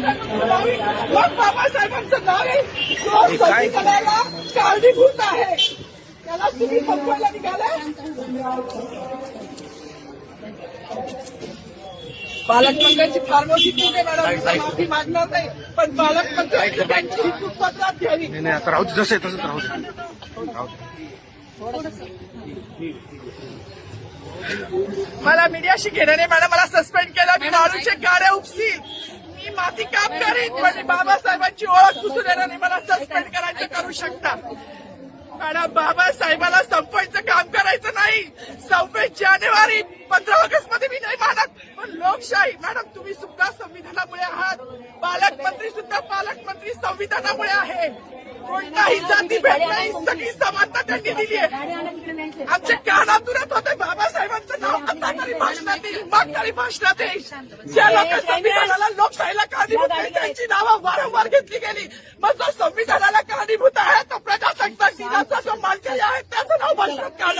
मग बाबासाहेबांचं नाव आहे जो संविधानाला कारणीभूत आहे त्याला तुम्ही संपवायला निघाला. पालकमंत्र्यांची फार मोठी चूक आहे मॅडम, माफी मागणार नाही, पण पालकमंत्र्यांची त्यांची ही चूक पत्रात घ्यावी. नाही आता राहू दे, जसं आहे तसंच राहू दे. मला मीडियाशी घेणं नाही मॅडम, मला सस्पेंड केलं, मी वाळूचे गाड्या उपसील, मी माती काम करीन, पण बाबासाहेबांची ओळख पुसून येणार नाही. मला सस्पेंड करायचं करू शकता मॅडम. बाबासाहेबाला संपवायचं काम करायचं नाही. 26 जानेवारी 15 ऑगस्ट मध्ये मी नाही मानत, पण लोकशाही मॅडम तुम्ही सुद्धा संविधानामुळे आहात, पालकमंत्री सुद्धा पालकमंत्री संविधानामुळे आहे. कोणताही जातीभेद नाही, सगळी समानता त्यांनी दिली आहे. आमच्या कानातूनच होते बाबासाहेबांचं नाव आता तरी भाषणात येईल, मग तरी भाषणात येईल. ज्या लोक संविधानाला लोकशाहीला कारणीभूत आहे त्यांची नावं वारंवार घेतली गेली, मग जो संविधानाला कारणीभूत आहे तो प्रजासत्ताक दिनाचा जो मानकरी आहे त्याचं नाव भाषणात काढलं.